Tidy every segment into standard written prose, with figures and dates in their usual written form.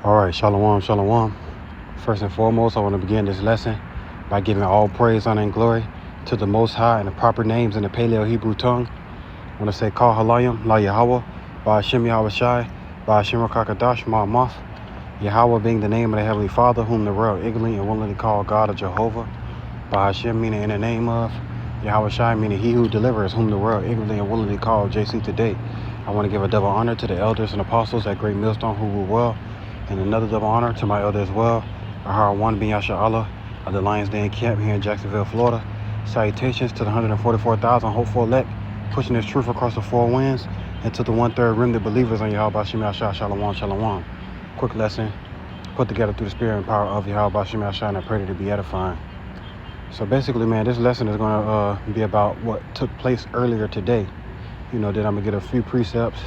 All right, shalom, shalom. First and foremost, I want to begin this lesson by giving all praise, honor, and glory to the Most High and the proper names in the Paleo Hebrew tongue. I want to say, Kal Halayim, La Yahweh, Ba'ashem Yahweh Shai, Ba'ashem Rakakadash, Ma'amaf. Yahweh being the name of the Heavenly Father, whom the world ignorantly and willingly call God or Jehovah. Ba'ashem meaning in the name of. Yahweh Shai meaning he who delivers, whom the world ignorantly and willingly call JC today. I want to give a double honor to the elders and apostles at Great Millstone who rule well, and another double honor to my elder as well, Ahar One bin Yasha Allah of the Lions Den Camp here in Jacksonville, Florida. Salutations to the 144,000 hopeful elect pushing this truth across the four winds, and to the 1/3 remnant believers on Yahweh B'Shem Yahshua Shalom Shalom. Quick lesson put together through the spirit and power of Yahweh B'Shem Yahshua, and I pray that it be edifying. So basically, man, this lesson is going to be about what took place earlier today. Then I'm going to get a few precepts,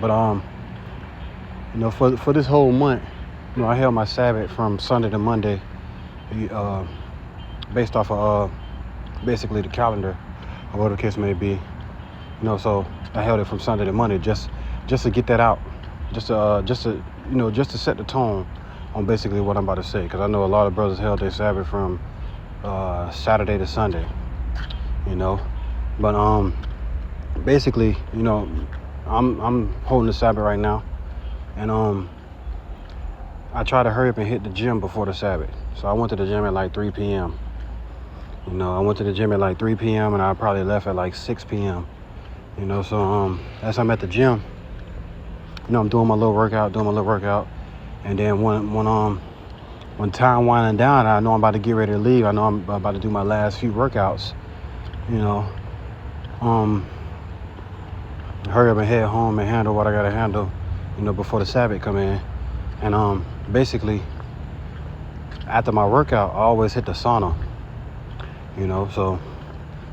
but for this whole month, I held my Sabbath from Sunday to Monday, based off of basically the calendar, or whatever the case may be. So I held it from Sunday to Monday just to get that out, just to set the tone on basically what I'm about to say, because I know a lot of brothers held their Sabbath from Saturday to Sunday, but basically, I'm holding the Sabbath right now. And I try to hurry up and hit the gym before the Sabbath. So I went to the gym at like 3 p.m. I went to the gym at like 3 p.m. and I probably left at like 6 p.m. So as I'm at the gym, I'm doing my little workout. And then when time winding down, I know I'm about to get ready to leave. I know I'm about to do my last few workouts. Hurry up and head home and handle what I gotta handle, before the Sabbath come in. And basically, after my workout, I always hit the sauna. So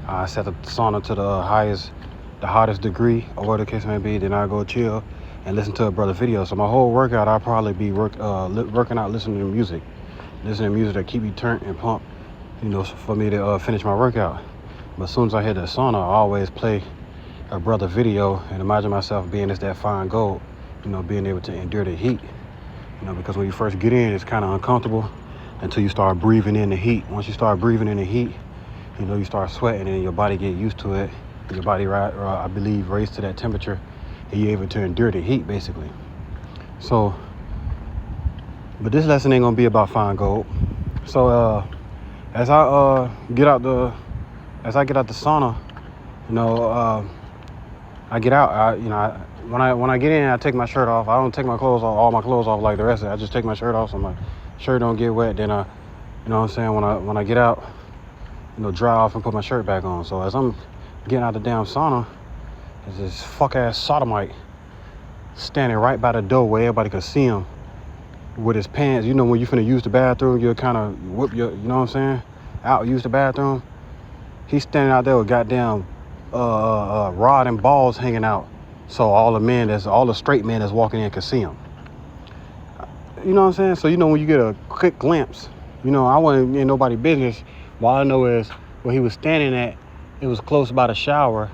I set the sauna to the hottest degree, or whatever the case may be. Then I go chill and listen to a brother video. So my whole workout, I'll probably be working out, listening to music that keep me turned and pumped, for me to finish my workout. But as soon as I hit the sauna, I always play a brother video and imagine myself being as that fine gold, being able to endure the heat, because when you first get in, it's kind of uncomfortable until you start breathing in the heat. Once you start breathing in the heat, you start sweating and your body get used to it. Your body, I believe, raised to that temperature, and you're able to endure the heat, basically. So, but this lesson ain't gonna be about fine gold. So, as I get out the sauna, I get out. When I get in, I take my shirt off. I don't take my clothes off, all my clothes off like the rest of it. I just take my shirt off so my shirt don't get wet. Then when I get out, dry off and put my shirt back on. So as I'm getting out the damn sauna, there's this fuck ass sodomite standing right by the door where everybody could see him with his pants. When you finna use the bathroom, you'll kind of whip your, out, use the bathroom. He's standing out there with goddamn rod and balls hanging out, so all the straight men that's walking in can see him. You know what I'm saying? So when you get a quick glimpse, I wasn't in nobody's business. All I know is where he was standing at, it was close by the shower,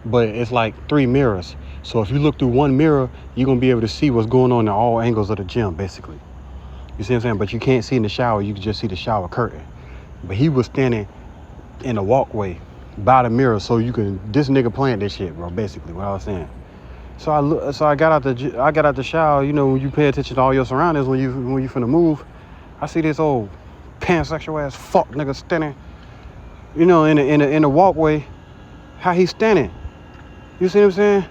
but it's like 3 mirrors. So if you look through one mirror, you're gonna be able to see what's going on in all angles of the gym, basically. You see what I'm saying? But you can't see in the shower. You can just see the shower curtain. But he was standing in the walkway by the mirror, so this nigga playing this shit, bro. Basically, what I was saying. So I got out the shower. When you pay attention to all your surroundings, when you finna move, I see this old pansexual ass fuck nigga standing, in the walkway. How he standing? You see what I'm saying?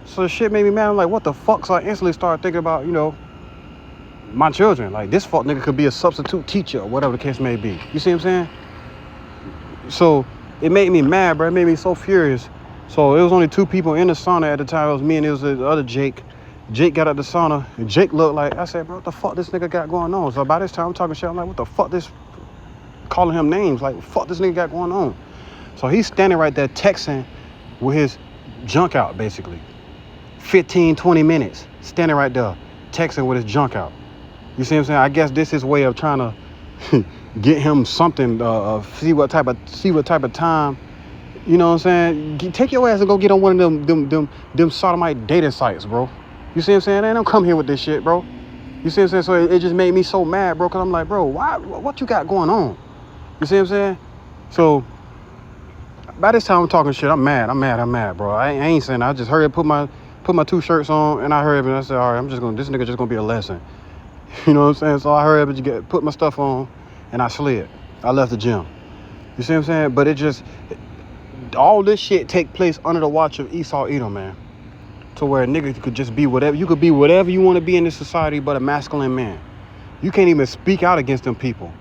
So the shit made me mad. I'm like, what the fuck? So I instantly started thinking about, my children. Like, this fuck nigga could be a substitute teacher or whatever the case may be. You see what I'm saying? So it made me mad, bro. It made me so furious. So it was only 2 people in the sauna at the time. It was me and it was the other Jake. Jake got out the sauna, and Jake looked like, I said, bro, what the fuck this nigga got going on? So by this time I'm talking shit. I'm like, what the fuck calling him names. Like, what the fuck this nigga got going on? So he's standing right there texting with his junk out, basically. 15, 20 minutes, standing right there, texting with his junk out. You see what I'm saying? I guess this is his way of trying to get him something, see what type of time. You know what I'm saying? Take your ass and go get on one of them sodomite dating sites, bro. You see what I'm saying? They don't come here with this shit, bro. You see what I'm saying? So it just made me so mad, bro, because I'm like, bro, why? What you got going on? You see what I'm saying? So by this time I'm talking shit, I'm mad, bro. I ain't saying that. I just hurry up, put my 2 shirts on, and I hurry up and I said, all right, this nigga just gonna be a lesson. You know what I'm saying? So I hurry up and put my stuff on, and I slid. I left the gym. You see what I'm saying? But all this shit take place under the watch of Esau Edom, man. To where a nigga could just be whatever. You could be whatever you want to be in this society, but a masculine man. You can't even speak out against them people.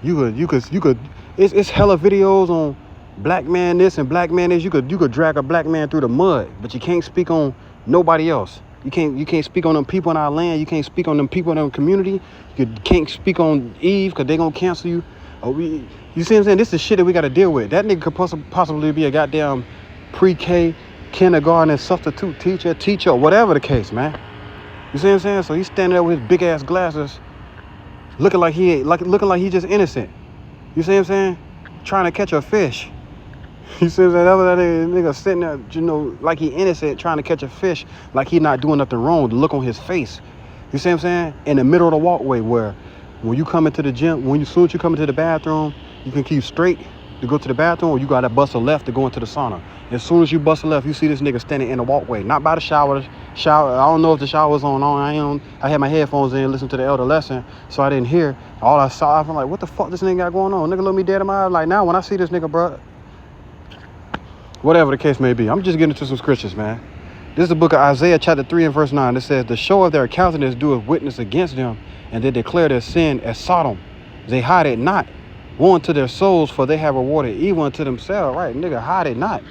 You could. It's hella videos on black man this and black man this. You could drag a black man through the mud, but you can't speak on nobody else. You can't speak on them people in our land. You can't speak on them people in our community. You can't speak on Eve because they gonna cancel you. You see what I'm saying? This is shit that we got to deal with. That nigga could possibly be a goddamn pre-K, kindergarten, substitute teacher, whatever the case, man. You see what I'm saying? So he's standing there with his big ass glasses, looking like he just innocent. You see what I'm saying? Trying to catch a fish. You see what I'm saying? That nigga sitting there, you know, like he innocent, trying to catch a fish, like he not doing nothing wrong. The look on his face. You see what I'm saying? In the middle of the walkway where when you come into the gym, as soon as you come into the bathroom, you can keep straight to go to the bathroom, or you got to bust a left to go into the sauna. As soon as you bust a left, you see this nigga standing in the walkway, not by the shower. I don't know if the shower was on. I had my headphones in, listening to the elder lesson, so I didn't hear. All I saw, I'm like, what the fuck this nigga got going on? Nigga look me dead in my eyes. Like, now when I see this nigga, bro, whatever the case may be, I'm just getting into some scriptures, man. This is the book of Isaiah, chapter 3 and verse 9. It says, the show of their countenance doeth witness against them, and they declare their sin as Sodom. They hide it not. Woe unto their souls, for they have rewarded evil unto themselves. Right, nigga, hide it not.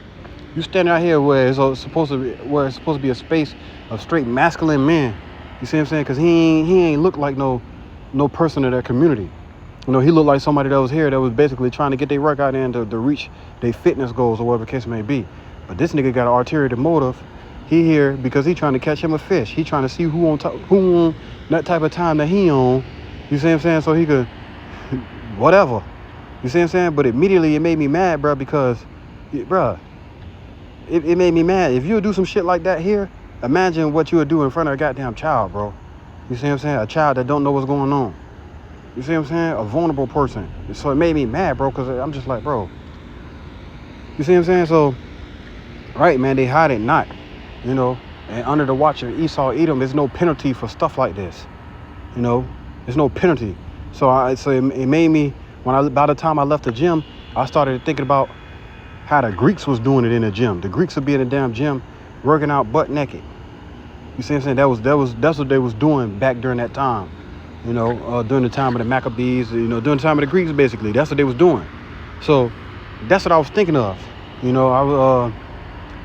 You standing out here where it's supposed to be a space of straight masculine men. You see what I'm saying? Because he ain't look like no person of their community. You know, he looked like somebody that was here that was basically trying to get their workout in to reach their fitness goals or whatever the case may be. But this nigga got an ulterior motive. He here because he trying to catch him a fish. He trying to see who on that type of time that he on. You see what I'm saying? So he could whatever. You see what I'm saying? But immediately it made me mad, bro, because, bro, it made me mad. If you would do some shit like that here, imagine what you would do in front of a goddamn child, bro. You see what I'm saying? A child that don't know what's going on. You see what I'm saying? A vulnerable person. So it made me mad, bro, because I'm just like, bro. You see what I'm saying? So, right, man, they hide it not, you know. And under the watch of Esau Edom, there's no penalty for stuff like this. You know, there's no penalty. So it made me, by the time I left the gym, I started thinking about how the Greeks was doing it in the gym. The Greeks would be in the damn gym working out butt naked. You see what I'm saying? That's what they was doing back during that time. You know, during the time of the Maccabees, you know, during the time of the Greeks, basically. That's what they was doing. So that's what I was thinking of. You know, I was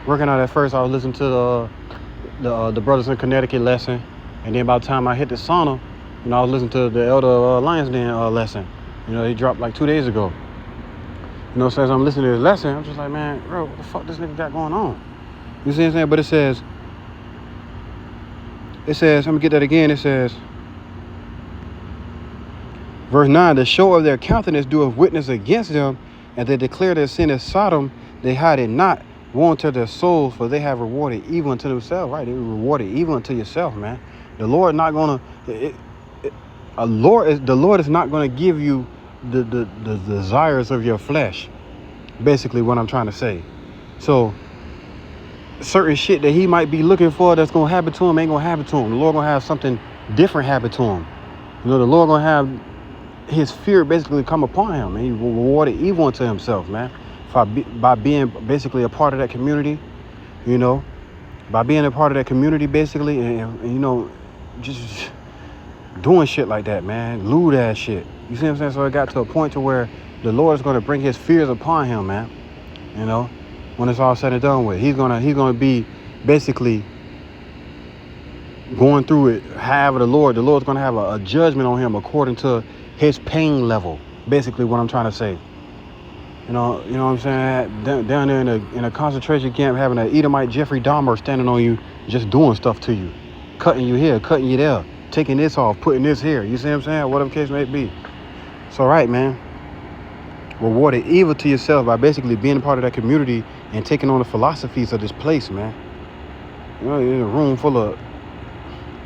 working out at first. I was listening to the Brothers in Connecticut lesson. And then by the time I hit the sauna, you know, I was listening to the Elder Lions Den lesson. You know, he dropped like 2 days ago. You know, so as I'm listening to this lesson, I'm just like, man, bro, what the fuck this nigga got going on? You see what I'm saying? But it says, let me get that again. It says, verse 9, the show of their countenance doeth witness against them, and they declare their sin as Sodom, they hide it not. Woe unto their souls, for they have rewarded evil unto themselves. Right, they rewarded evil unto yourself, man. The Lord not gonna, the Lord is not gonna give you the desires of your flesh. Basically, what I'm trying to say. So, certain shit that he might be looking for that's gonna happen to him ain't gonna happen to him. The Lord gonna have something different happen to him. You know, the Lord gonna have his fear basically come upon him, and he will reward evil unto himself, man. By being basically a part of that community, you know, by being a part of that community, basically, and you know, just doing shit like that, man, lewd ass shit. You see what I'm saying? So it got to a point to where the Lord is going to bring his fears upon him, man. You know, when it's all said and done with, he's gonna be basically going through it. However, the Lord's going to have a judgment on him according to his pain level. Basically, what I'm trying to say. You know what I'm saying? Down there in a concentration camp, having an Edomite Jeffrey Dahmer standing on you, just doing stuff to you, cutting you here, cutting you there, taking this off, putting this here. You see what I'm saying? Whatever the case may be. So, right, man. Rewarded evil to yourself by basically being a part of that community and taking on the philosophies of this place, man. You know, you're in a room full of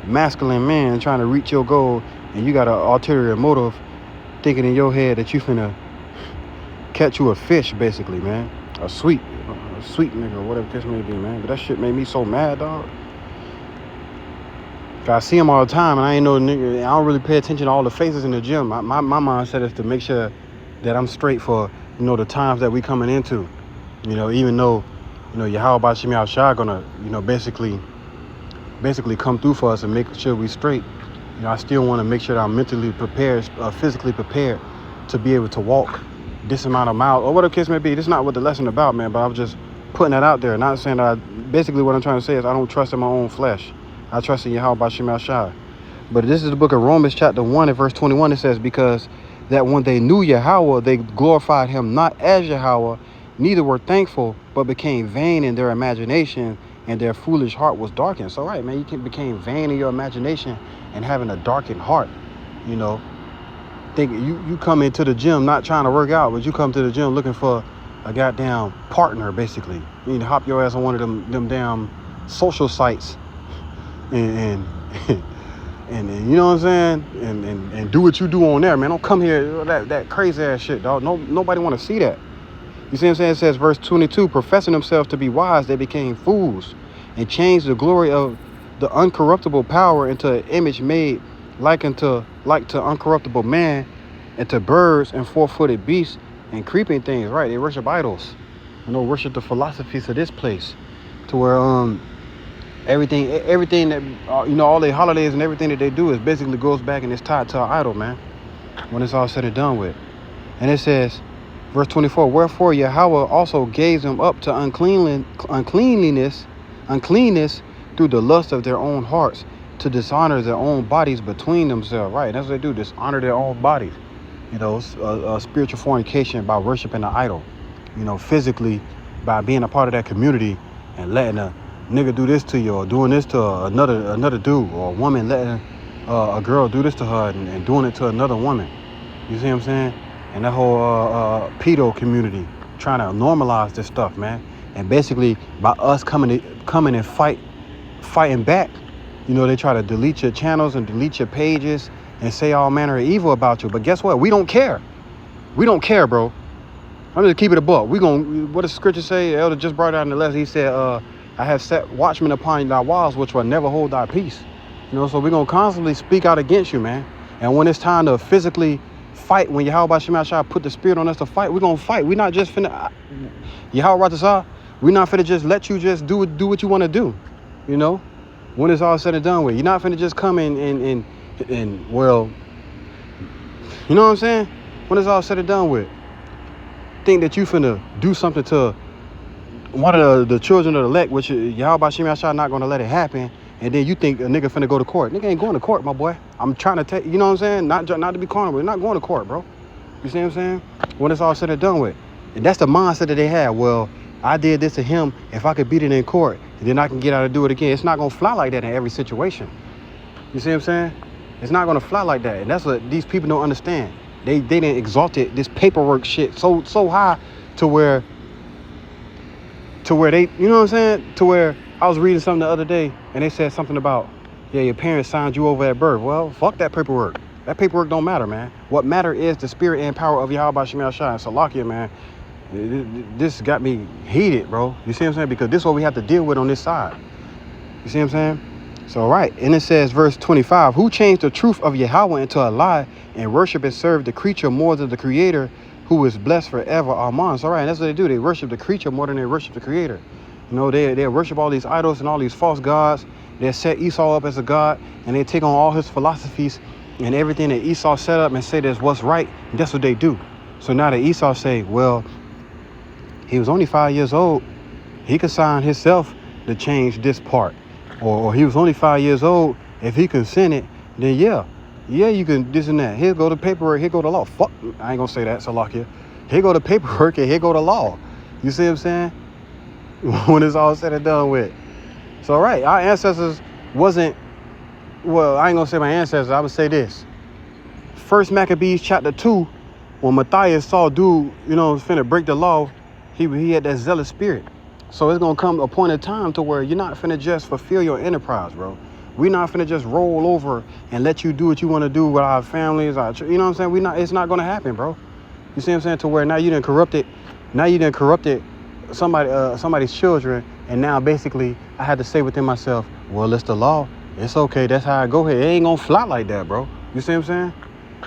masculine man trying to reach your goal, and you got an ulterior motive, thinking in your head that you finna catch you a fish, basically, man. A sweet nigga, or whatever the case may be, man. But that shit made me so mad, dog. I see him all the time, and I ain't know the nigga. I don't really pay attention to all the faces in the gym. My mindset is to make sure that I'm straight for, the times that we coming into. Even though, Yahweh Bashim Yahshua gonna, basically come through for us and make sure we straight. I still want to make sure that I'm mentally prepared, physically prepared to be able to walk this amount of miles, or whatever the case may be. This is not what the lesson about, man, but I'm just putting that out there. Not saying that basically what I'm trying to say is I don't trust in my own flesh. I trust in Yahweh Bashim Yahshua. But this is the book of Romans chapter 1 and verse 21. It says, because that when they knew Yahweh, they glorified him not as Yahweh, neither were thankful, but became vain in their imagination, and their foolish heart was darkened. So, right, man, you became vain in your imagination and having a darkened heart. Think you come into the gym not trying to work out, but you come to the gym looking for a goddamn partner, basically. You need to hop your ass on one of them damn social sites and you know what I'm saying? And do what you do on there, man. Don't come here that crazy ass shit, dog. Nobody want to see that. You see what I'm saying? It says, verse 22, professing themselves to be wise, they became fools and changed the glory of the uncorruptible power into an image made like to uncorruptible man, and to birds and four-footed beasts and creeping things. Right? They worship idols. Worship the philosophies of this place, to where everything that all their holidays and everything that they do is basically goes back and it's tied to an idol, man, when it's all said and done with. And it says, verse 24, wherefore Yahweh also gave them up to uncleanness through the lust of their own hearts, to dishonor their own bodies between themselves. Right? That's what they do, dishonor their own bodies. Spiritual fornication by worshiping the idol. Physically by being a part of that community and letting a nigga do this to you, or doing this to another dude, or a woman letting a girl do this to her and doing it to another woman. You see what I'm saying? And that whole pedo community trying to normalize this stuff, man. And basically by us coming and fighting back, they try to delete your channels and delete your pages and say all manner of evil about you. But guess what? We don't care. We don't care, bro. I'm just keep it a buck. What does scripture say? The elder just brought out in the lesson. He said, I have set watchmen upon thy walls, which will never hold thy peace. So we're going to constantly speak out against you, man. And when it's time to physically fight, when Yahweh Shemashah put the spirit on us to fight, we're going to fight. We're not just finna, Yahweh Ratasah, we're not finna just let you just do what you want to do, when it's all said and done with. You're not finna just come in and well, you know what I'm saying? When it's all said and done with, think that you finna do something to one of the children of the elect, which Yahweh Shemashah not going to let it happen, and then you think a nigga finna go to court. Nigga ain't going to court, my boy. I'm trying to tell you, know what I'm saying? Not to be carnal, but not going to court, bro. You see what I'm saying? When it's all said and done with. And that's the mindset that they have. Well, I did this to him. If I could beat it in court, then I can get out and do it again. It's not going to fly like that in every situation. You see what I'm saying? It's not going to fly like that. And that's what these people don't understand. They didn't exalted this paperwork shit so high to where they, you know what I'm saying? To where I was reading something the other day and they said something about, yeah, your parents signed you over at birth. Well, fuck that paperwork. That paperwork don't matter, man. What matter is the spirit and power of Yahweh Shemel Shai and Salachya, man. This got me heated, bro. You see what I'm saying? Because this is what we have to deal with on this side. You see what I'm saying? So, right. And it says, verse 25, who changed the truth of Yahweh into a lie and worship and serve the creature more than the creator, who is blessed forever. Amen. So, right. And that's what they do. They worship the creature more than they worship the creator. They worship all these idols and all these false gods. They set Esau up as a god, and they take on all his philosophies and everything that Esau set up and say that's what's right. And that's what they do. So now that Esau say, well, he was only 5 years old, he could sign himself to change this part. Or he was only 5 years old, if he consented, then yeah, you can this and that. Here go the paperwork, here go the law. Fuck, I ain't gonna say that, Salakia. Here go the paperwork and here go the law. You see what I'm saying? When it's all said and done with. So, right, our ancestors wasn't, well, I ain't gonna say my ancestors, I would say this. First Maccabees chapter 2, when Matthias saw dude, was finna break the law, he had that zealous spirit. So it's gonna come a point in time to where you're not finna just fulfill your enterprise, bro. We not finna just roll over and let you do what you want to do with our families, you know what I'm saying? It's not gonna happen, bro. You see what I'm saying? To where now you done corrupted somebody's children, and now basically I had to say within myself, well, it's the law. It's okay. That's how I go here. It ain't gonna fly like that, bro. You see what I'm saying?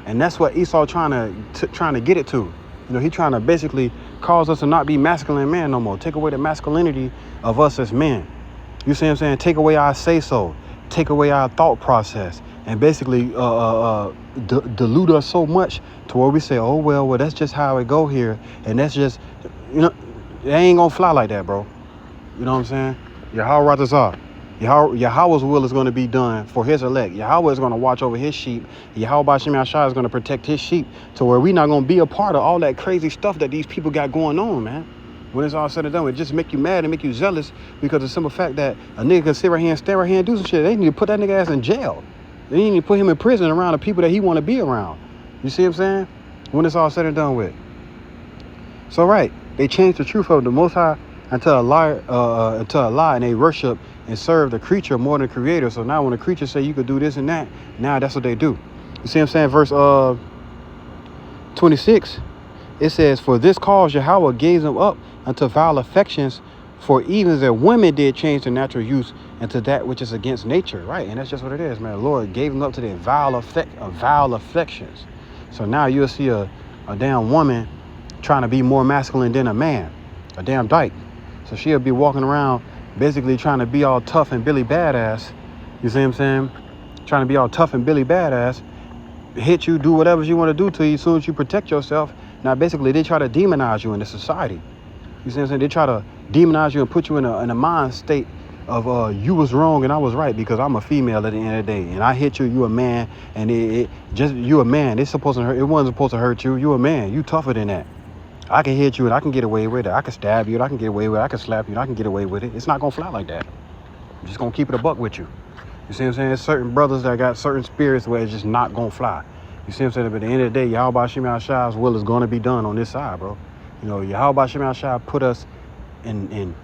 And that's what Esau trying to get it to. You know, he trying to basically cause us to not be masculine men no more. Take away the masculinity of us as men. You see what I'm saying? Take away our say-so. Take away our thought process. And basically dilute us so much to where we say, oh, well, that's just how it go here. And that's just, you know, it ain't gonna fly like that, bro. You know what I'm saying? Yahweh's will is going to be done for his elect. Yahweh is going to watch over his sheep. Yahweh Bashim Yashai is going to protect his sheep, to where we're not going to be a part of all that crazy stuff that these people got going on, man. When it's all said and done, it just make you mad and make you zealous, because the simple fact that a nigga can sit right here and stand right here and do some shit. They need to put that nigga ass in jail. They need to put him in prison around the people that he want to be around. You see what I'm saying? When it's all said and done with. So right, they changed the truth of the Most High until a lie, and they worship and serve the creature more than the creator. So now when the creature say you could do this and that, now that's what they do. You see what I'm saying? Verse 26, it says, for this cause Yahweh gave them up unto vile affections, for even as their women did change the natural use into that which is against nature. Right, and that's just what it is, man. The Lord gave them up to their vile affections. So now you'll see a damn woman trying to be more masculine than a man, a damn dyke. So she'll be walking around basically trying to be all tough and Billy Badass. You see what I'm saying? Trying to be all tough and Billy Badass. Hit you, do whatever you want to do to you as soon as you protect yourself. Now, basically, they try to demonize you in the society. You see what I'm saying? They try to demonize you and put you in a mind state of you was wrong and I was right, because I'm a female at the end of the day. And I hit you, you a man, and you a man. It wasn't supposed to hurt you. You a man. You tougher than that. I can hit you and I can get away with it. I can stab you and I can get away with it. I can slap you and I can get away with it. It's not going to fly like that. I'm just going to keep it a buck with you. You see what I'm saying? There's certain brothers that got certain spirits where it's just not going to fly. You see what I'm saying? But at the end of the day, Yahweh Bashim Yashai's will is going to be done on this side, bro. You know, Yahweh Bashim Yashai put us in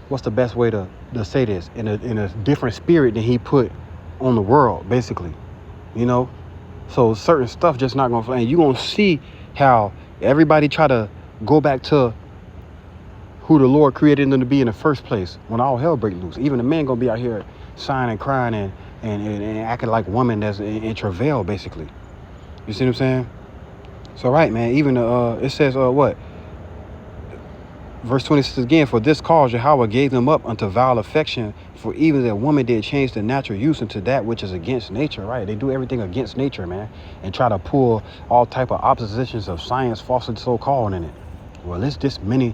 what's the best way to say this? In a different spirit than he put on the world, basically. You know? So certain stuff just not gonna fly. And you gonna see how everybody try to go back to who the Lord created them to be in the first place when all hell break loose. Even the men gonna be out here sighing and crying and acting like women that's in travail, basically. You see what I'm saying? So right, man. Even it says what? Verse 26 again, for this cause Yahweh gave them up unto vile affection, for even that woman did change the natural use into that which is against nature. Right, they do everything against nature, man, and try to pull all type of oppositions of science, falsely so-called, in it. Well, it's this many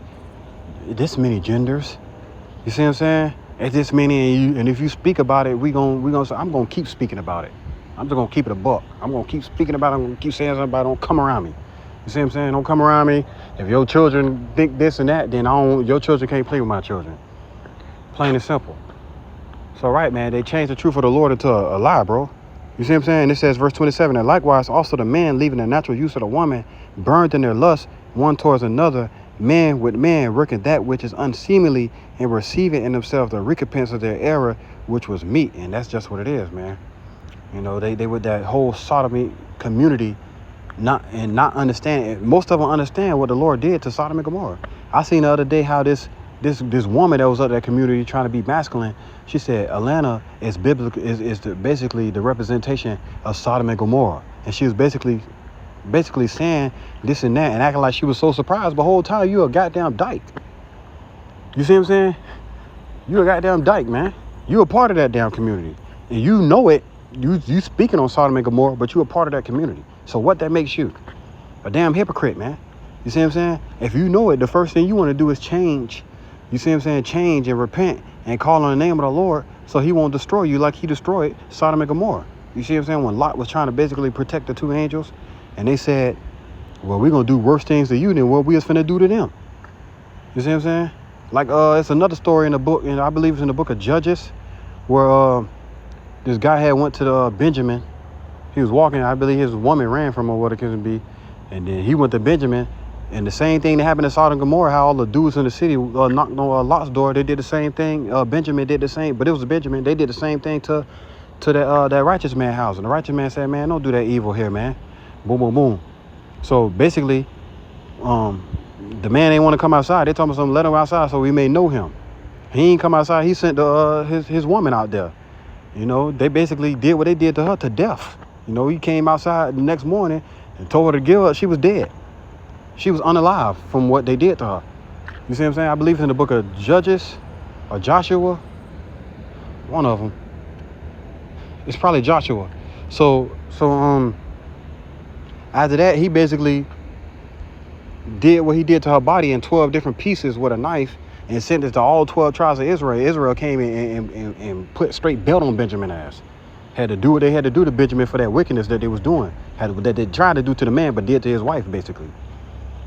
genders. You see what I'm saying? It's this many, and if you speak about it, we gonna say, I'm gonna keep speaking about it. I'm just gonna keep it a buck. I'm gonna keep speaking about it. I'm gonna keep saying something about it. Don't come around me. You see what I'm saying? Don't come around me. If your children think this and that, then your children can't play with my children. Plain and simple. So right, man, they changed the truth of the Lord into a lie, bro. You see what I'm saying? It says, verse 27, and likewise also the man leaving the natural use of the woman, burned in their lust one towards another, man with man, working that which is unseemly, and receiving in themselves the recompense of their error, which was meat. And that's just what it is, man. You know, they with that whole sodomy community, not understand. Most of them understand what the Lord did to Sodom and Gomorrah. I seen the other day how this woman that was of that community trying to be masculine, she said Atlanta is biblical, is basically the representation of Sodom and Gomorrah, and she was basically saying this and that and acting like she was so surprised. But the whole time you a goddamn dyke. You see what I'm saying? You a goddamn dyke, man. You a part of that damn community, and you know it. You speaking on Sodom and Gomorrah, but you a part of that community. So what that makes you? A damn hypocrite, man. You see what I'm saying? If you know it, the first thing you want to do is change. You see what I'm saying? Change and repent and call on the name of the Lord, so he won't destroy you like he destroyed Sodom and Gomorrah. You see what I'm saying? When Lot was trying to basically protect the two angels, and they said, well, we're going to do worse things to you than what we was finna do to them. You see what I'm saying? Like, it's another story in the book, and I believe it's in the book of Judges, where this guy had went to the Benjamin. He was walking, I believe his woman ran from him, what it can be. And then he went to Benjamin, And the same thing that happened in Sodom and Gomorrah, how all the dudes in the city knocked on Lot's door. They did the same thing. Benjamin did the same, but it was Benjamin. They did the same thing to that righteous man house. And the righteous man said, man, don't do that evil here, man. Boom, boom, boom. So basically, the man ain't want to come outside. They told him something, let him outside so we may know him. He ain't come outside. He sent his woman out there. You know, they basically did what they did to her to death. You know, he came outside the next morning and told her to give up. She was dead. She was unalive from what they did to her. You see what I'm saying? I believe it's in the book of Judges or Joshua. One of them. It's probably Joshua. So after that, he basically did what he did to her body in 12 different pieces with a knife and sent it to all 12 tribes of Israel. Israel came in and put straight belt on Benjamin's ass. Had to do what they had to do to Benjamin for that wickedness that they was doing. That they tried to do to the man, but did to his wife, basically.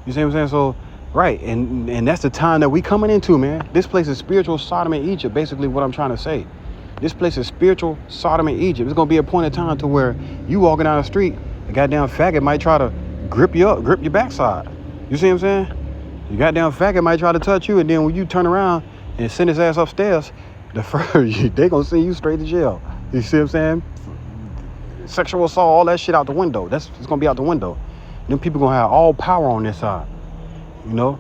You see what I'm saying? So, right, and that's the time that we coming into, man. This place is spiritual Sodom and Egypt, basically what I'm trying to say. This place is spiritual Sodom and Egypt. It's going to be a point in time to where you walking down the street, a goddamn faggot might try to grip you up, grip your backside. You see what I'm saying? You goddamn faggot might try to touch you, and then when you turn around and send his ass upstairs, they going to send you straight to jail. You see what I'm saying? Sexual assault, all that shit out the window. It's going to be out the window. Them people gonna have all power on this side, you know.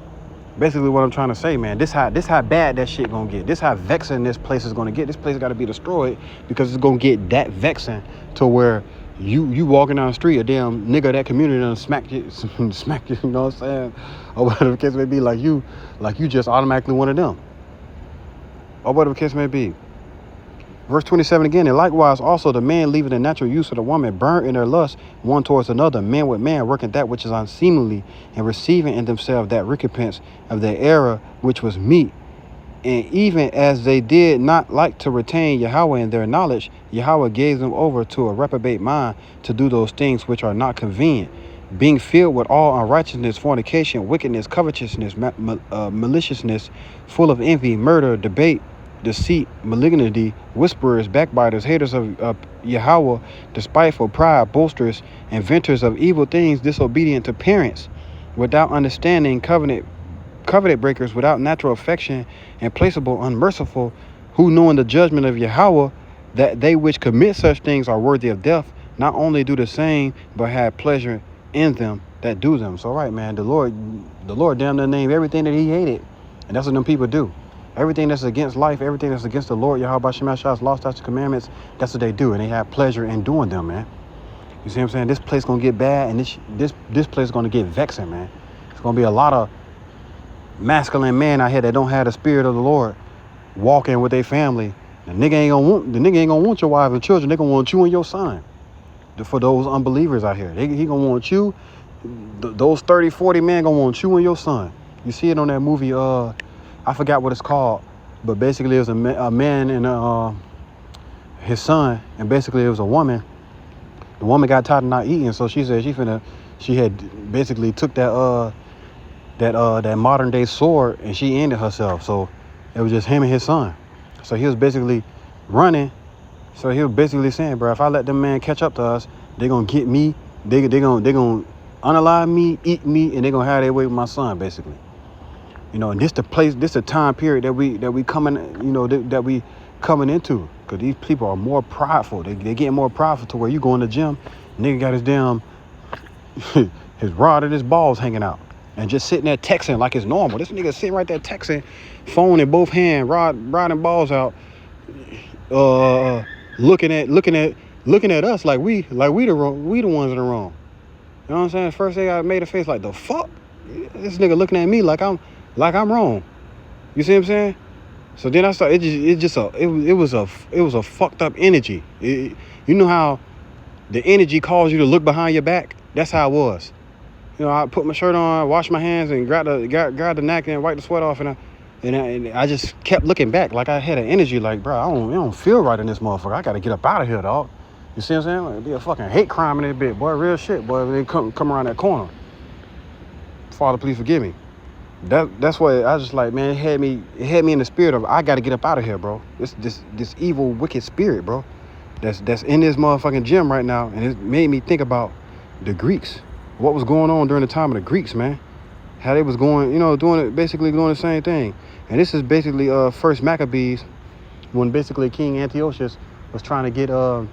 Basically, what I'm trying to say, man. This how bad that shit gonna get. This how vexing this place is gonna get. This place got to be destroyed because it's gonna get that vexing to where you walking down the street, a damn nigga of that community done smack you. You know what I'm saying? Or whatever the case may be, like you just automatically one of them, or whatever the case may be. Verse 27 again, and likewise also the man leaving the natural use of the woman, burnt in their lust one towards another, man with man, working that which is unseemly, and receiving in themselves that recompense of their error which was meet. And even as they did not like to retain Yahweh in their knowledge, Yahweh gave them over to a reprobate mind to do those things which are not convenient, being filled with all unrighteousness, fornication, wickedness, covetousness, maliciousness, full of envy, murder, debate, deceit, malignity, whisperers, backbiters, haters of Yahweh, despiteful, pride, boasters, inventors of evil things, disobedient to parents, without understanding, covenant breakers, without natural affection, and placeable, unmerciful, who knowing the judgment of Yahweh, that they which commit such things are worthy of death, not only do the same, but have pleasure in them that do them. So right, man, the Lord damn near named everything that he hated. And that's what them people do. Everything that's against life, everything that's against the Lord, Yahweh Shemashah's law, statutes, commandments, that's what they do. And they have pleasure in doing them, man. You see what I'm saying? This place going to get bad, and this place is going to get vexing, man. It's going to be a lot of masculine men out here that don't have the spirit of the Lord walking with their family. The nigga ain't gonna want your wife and children. They gonna want you and your son. For those unbelievers out here, he gonna want you. Those 30, 40 men gonna want you and your son. You see it on that movie, I forgot what it's called, but basically it was a man and his son, and basically it was a woman. The woman got tired of not eating, so she said she had basically took that modern day sword and she ended herself. So it was just him and his son. So he was basically running. So he was basically saying, bro, if I let them man catch up to us, they gonna get me. They gonna unalive me, eat me, and they gonna have their way with my son, basically. You know, and this the time period that we coming, you know, that we coming into, because these people are more prideful. They getting more prideful to where you go in the gym, nigga got his damn his rod and his balls hanging out, and just sitting there texting like it's normal. This nigga sitting right there texting, phone in both hands, rod and balls out, looking at us like we the ones that are wrong. You know what I'm saying? First thing I made a face like, the fuck, this nigga looking at me like I'm wrong. You see what I'm saying? So then I started. It was a fucked up energy. You know how the energy calls you to look behind your back? That's how it was. You know, I put my shirt on, washed my hands, and grabbed the napkin and wiped the sweat off, and I just kept looking back like I had an energy like, bro, I don't feel right in this motherfucker. I got to get up out of here, dog. You see what I'm saying? Like, it'd be a fucking hate crime in this bit, boy. Real shit, boy. They come around that corner. Father, please forgive me. That's what I just like, man. It had me in the spirit of, I got to get up out of here, bro. This evil, wicked spirit, bro. That's in this motherfucking gym right now, and it made me think about the Greeks. What was going on during the time of the Greeks, man? how they was going, doing the same thing. And this is basically First Maccabees, when basically King Antiochus was trying to get all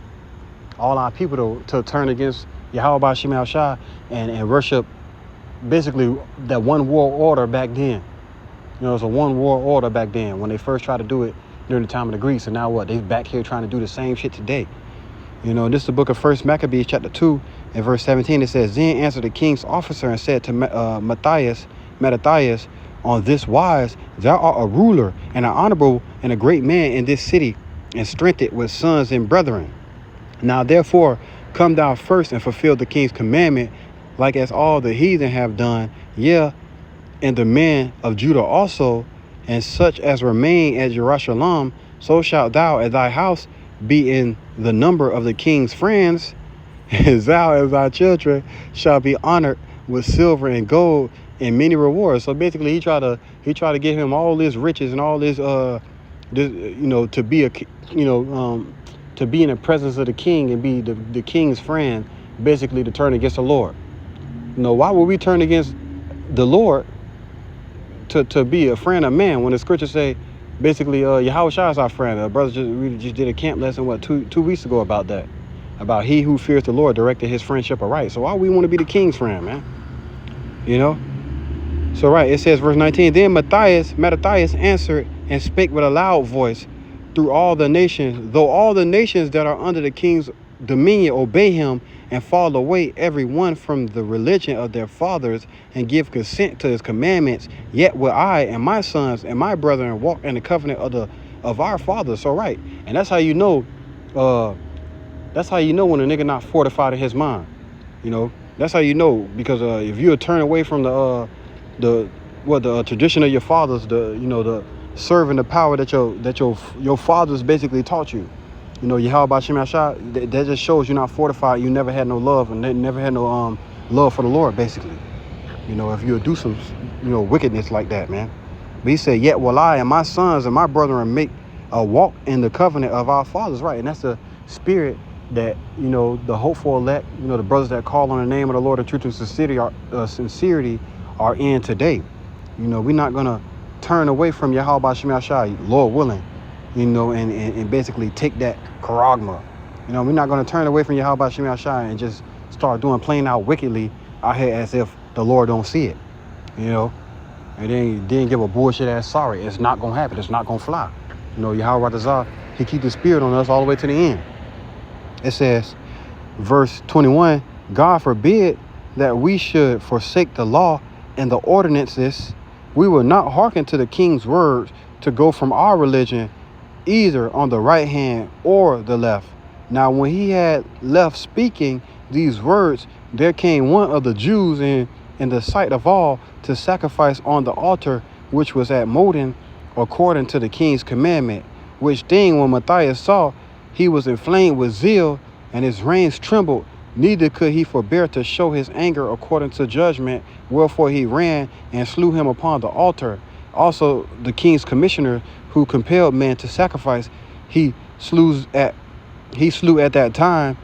our people to turn against Yahweh Shem Shai and worship basically that one world order back then. It was a one world order back then when they first tried to do it during the time of the Greeks. And now what? They back here trying to do the same shit today. This is the book of First Maccabees chapter 2 and verse 17. It says, Then answered the king's officer and said to Mattathias, on this wise, thou art a ruler and an honorable and a great man in this city, and strengthened with sons and brethren. Now therefore come thou first and fulfill the king's commandment, like as all the heathen have done, yea, and the men of Judah also, and such as remain at Jerusalem, so shalt thou and thy house be in the number of the king's friends, and thou and thy children shall be honored with silver and gold and many rewards. So basically, he tried to give him all this riches and all this, to be to be in the presence of the king and be the king's friend, basically to turn against the Lord. Why would we turn against the Lord to be a friend of man when the scriptures say basically Yahweh Shai is our friend? We just did a camp lesson two weeks ago about that, about he who fears the Lord directed his friendship aright. So why we want to be the king's friend, man? So right, it says verse 19, then Mattathias answered and spake with a loud voice through all the nations, though all the nations that are under the king's dominion obey him and fall away every one from the religion of their fathers and give consent to his commandments, yet will I and my sons and my brethren walk in the covenant of our fathers. So right, and that's how you know when a nigga not fortified in his mind. That's how you know, because if you turn away from the tradition of your fathers, the serving the power that your fathers basically taught you. Yahweh Shem Shai, that just shows you're not fortified. You never had no love, and never had no love for the Lord, basically. If you do some wickedness like that, man. But he said, yet will I and my sons and my brethren make a walk in the covenant of our fathers. Right, and that's the spirit that the hopeful elect, the brothers that call on the name of the Lord in truth and sincerity are in today. We're not gonna turn away from Yahweh Shem Shai, Lord willing, and basically take that charagma. We're not gonna turn away from Yahweh Shem Shai and just start doing plain out wickedly out here as if the Lord don't see it. And then give a bullshit ass sorry. It's not gonna happen. It's not gonna fly. Yahweh Razah, he keep the spirit on us all the way to the end. It says, verse 21, God forbid that we should forsake the law and the ordinances. We will not hearken to the king's words to go from our religion, either on the right hand or the left. Now when he had left speaking these words, there came one of the Jews in the sight of all to sacrifice on the altar which was at Modin, according to the king's commandment. Which thing when Matthias saw, he was inflamed with zeal, and his reins trembled, neither could he forbear to show his anger according to judgment, wherefore he ran and slew him upon the altar. Also the king's commissioner, who compelled men to sacrifice, he slew at that time,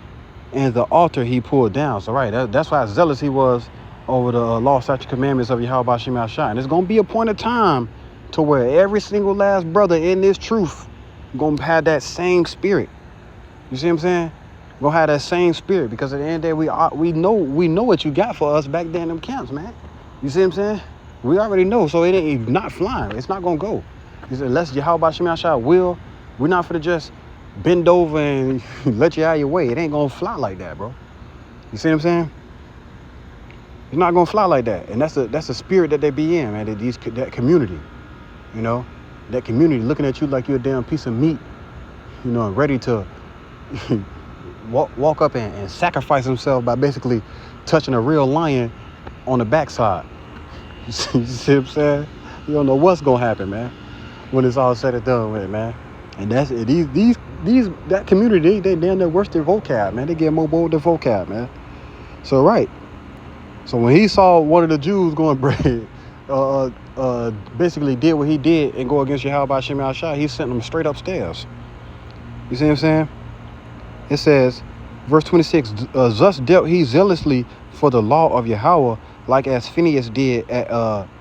and the altar he pulled down. So right, that's why zealous he was over the law, statute, commandments of Yahweh Shem Shai. And it's gonna be a point of time to where every single last brother in this truth gonna have that same spirit. You see what I'm saying? Gonna have that same spirit, because at the end of the day, we know what you got for us back there in them camps, man. You see what I'm saying? We already know, so it ain't not flying. It's not gonna go. Unless Yahweh Shem Shai will, we're not gonna just bend over and let you out of your way. It ain't gonna fly like that, bro. You see what I'm saying? It's not gonna fly like that, and that's the spirit that they be in, man. That community, that community looking at you like you're a damn piece of meat, ready to walk up and sacrifice himself by basically touching a real lion on the backside. You see what I'm saying? You don't know what's gonna happen, man, when it's all said and done with it, man. And that's it. That community, they damn near worse their vocab, man. They get more bold than vocab, man. So right. So when he saw one of the Jews going basically did what he did and go against Yahweh Shem Shai, he sent him straight upstairs. You see what I'm saying? It says, verse 26, thus dealt he zealously for the law of Yahweh, like as Phineas did at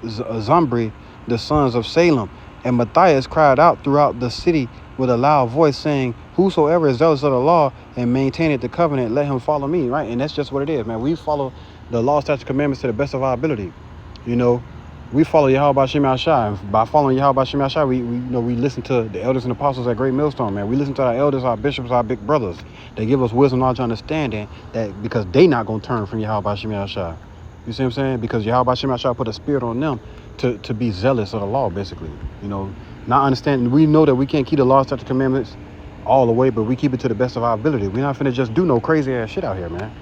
Zombri, the sons of Salem. And Matthias cried out throughout the city with a loud voice, saying, whosoever is zealous of the law and maintaineth the covenant, let him follow me. Right? And that's just what it is, man. We follow the law, statutes, commandments to the best of our ability. You know, we follow Yahweh Shem Yahshai. And by following Yahweh Shem Yahshai, we listen to the elders and apostles at Great Millstone, man. We listen to our elders, our bishops, our big brothers. They give us wisdom, knowledge, understanding, that because they not going to turn from Yahweh Shem Yahshai. You see what I'm saying? Because Yahweh Shem Yahshai put a spirit on them to be zealous of the law, basically. You know, not understanding. We know that we can't keep the law, statutes, commandments all the way, but we keep it to the best of our ability. We're not finna just do no crazy ass shit out here, man.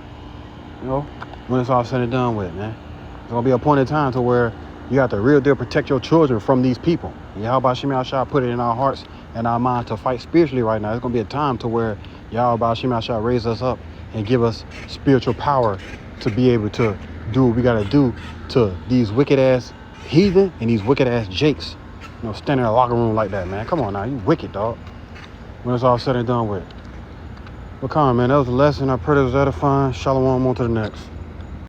You know, when it's all said and done with, man. There's gonna be a point in time to where you have to real deal protect your children from these people. Yahweh Shem Yahshai put it in our hearts and our minds to fight spiritually right now. There's gonna be a time to where Yahweh Shem Yahshai raise us up and give us spiritual power to be able to do what we gotta do to these wicked ass heathen and these wicked ass jakes. You know, standing in a locker room like that, man. Come on now, you wicked, dog. When it's all said and done with. But come on, man, that was a lesson. I pray it was edifying. Shalom, on to the next.